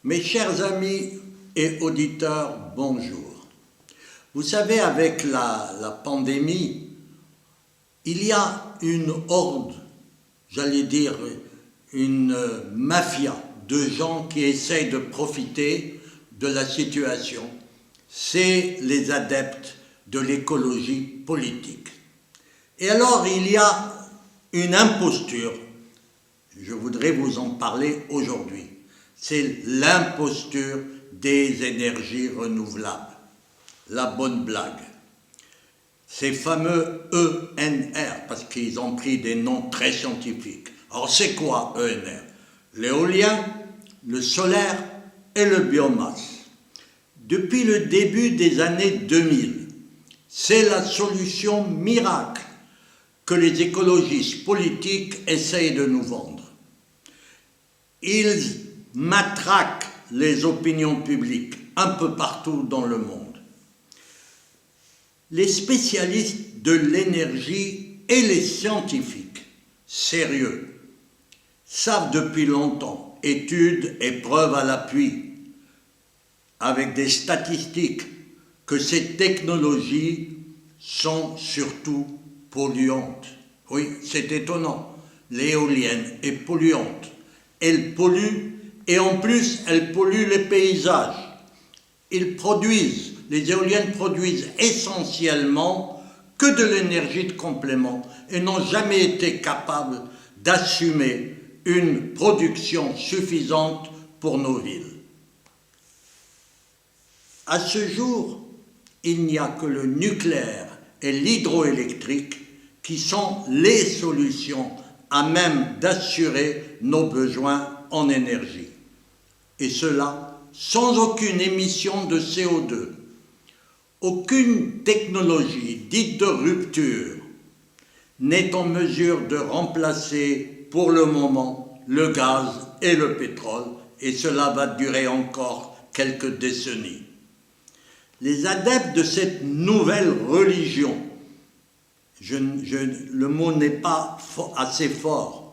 Mes chers amis et auditeurs, bonjour. Vous savez, avec la pandémie, il y a une horde, j'allais dire une mafia de gens qui essayent de profiter de la situation. C'est les adeptes de l'écologie politique. Et alors, il y a une imposture. Je voudrais vous en parler aujourd'hui. C'est l'imposture des énergies renouvelables. La bonne blague. Ces fameux ENR, parce qu'ils ont pris des noms très scientifiques. Alors c'est quoi ENR? L'éolien, le solaire et le biomasse. Depuis le début des années 2000, c'est la solution miracle que les écologistes politiques essayent de nous vendre. Ils matraquent les opinions publiques un peu partout dans le monde. Les spécialistes de l'énergie et les scientifiques sérieux savent depuis longtemps, études et preuves à l'appui, avec des statistiques, que ces technologies sont surtout polluantes. Oui, c'est étonnant. L'éolienne est polluante. Elle pollue et en plus, elle pollue les paysages. Les éoliennes produisent essentiellement que de l'énergie de complément et n'ont jamais été capables d'assumer une production suffisante pour nos villes. À ce jour, il n'y a que le nucléaire et l'hydroélectrique qui sont les solutions à même d'assurer nos besoins en énergie. Et cela sans aucune émission de CO2. Aucune technologie dite de rupture n'est en mesure de remplacer pour le moment le gaz et le pétrole, et cela va durer encore quelques décennies. Les adeptes de cette nouvelle religion, le mot n'est pas assez fort,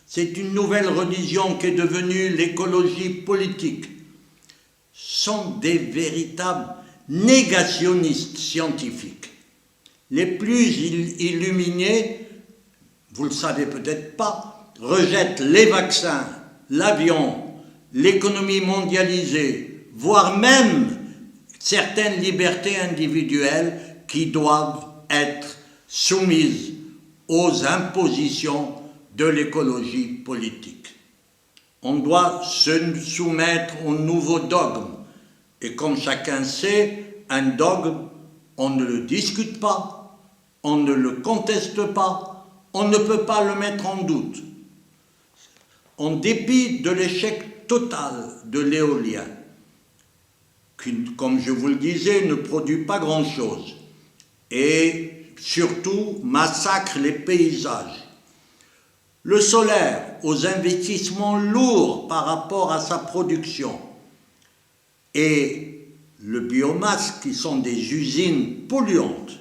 c'est une nouvelle religion qui est devenue l'écologie politique, sont des véritables négationnistes scientifiques. Les plus illuminés, vous ne le savez peut-être pas, rejettent les vaccins, l'avion, l'économie mondialisée, voire même certaines libertés individuelles qui doivent être soumises aux impositions de l'écologie politique. On doit se soumettre aux nouveaux dogmes. Et comme chacun sait, un dogme, on ne le discute pas, on ne le conteste pas, on ne peut pas le mettre en doute. En dépit de l'échec total de l'éolien, qui, comme je vous le disais, ne produit pas grand-chose, et surtout massacre les paysages. Le solaire, aux investissements lourds par rapport à sa production, et le biomasse, qui sont des usines polluantes.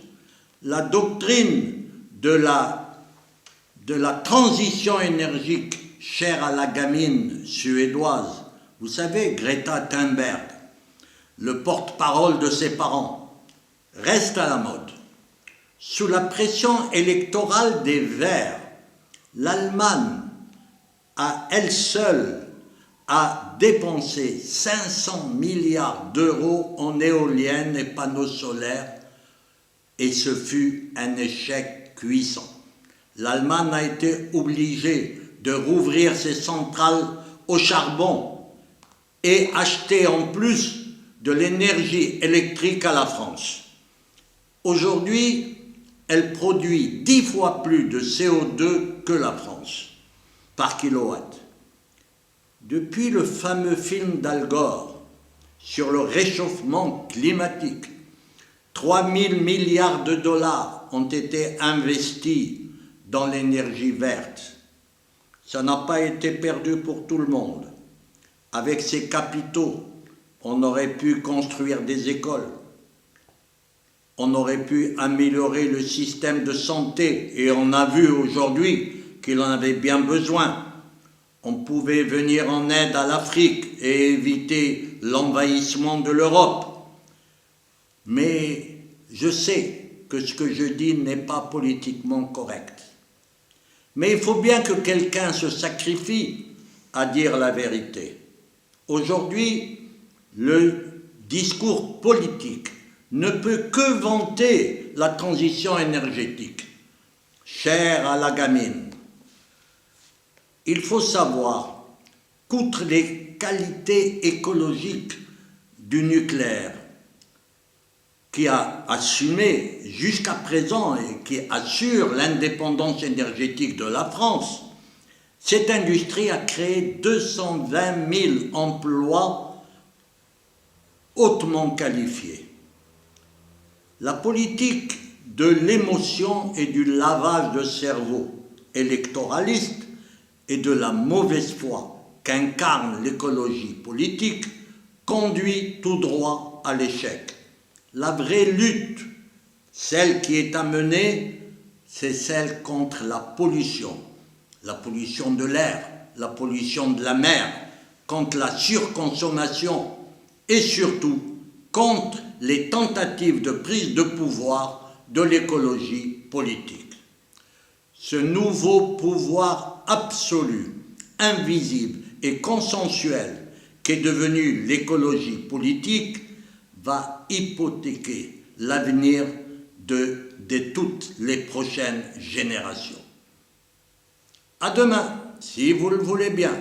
La doctrine de la transition énergique chère à la gamine suédoise, vous savez, Greta Thunberg, le porte-parole de ses parents, reste à la mode. Sous la pression électorale des Verts, l'Allemagne, à elle seule, a dépensé 500 milliards d'euros en éoliennes et panneaux solaires, et ce fut un échec cuisant. L'Allemagne a été obligée de rouvrir ses centrales au charbon et acheter en plus de l'énergie électrique à la France. Aujourd'hui, elle produit 10 fois plus de CO2 que la France par kilowatt. Depuis le fameux film d'Al Gore sur le réchauffement climatique, 3 000 milliards de dollars ont été investis dans l'énergie verte. Ça n'a pas été perdu pour tout le monde. Avec ces capitaux, on aurait pu construire des écoles, on aurait pu améliorer le système de santé, et on a vu aujourd'hui qu'il en avait bien besoin. on pouvait venir en aide à l'Afrique et éviter l'envahissement de l'Europe. Mais je sais que ce que je dis n'est pas politiquement correct. Mais il faut bien que quelqu'un se sacrifie à dire la vérité. Aujourd'hui, le discours politique ne peut que vanter la transition énergétique, chère à la gamine. Il faut savoir qu'outre les qualités écologiques du nucléaire, qui a assumé jusqu'à présent et qui assure l'indépendance énergétique de la France, cette industrie a créé 220 000 emplois hautement qualifiés. La politique de l'émotion et du lavage de cerveau électoraliste et de la mauvaise foi qu'incarne l'écologie politique conduit tout droit à l'échec. La vraie lutte, celle qui est à mener, c'est celle contre la pollution de l'air, la pollution de la mer, contre la surconsommation et surtout contre les tentatives de prise de pouvoir de l'écologie politique. Ce nouveau pouvoir absolu, invisible et consensuel qu'est devenu l'écologie politique va hypothéquer l'avenir de toutes les prochaines générations. À demain, si vous le voulez bien.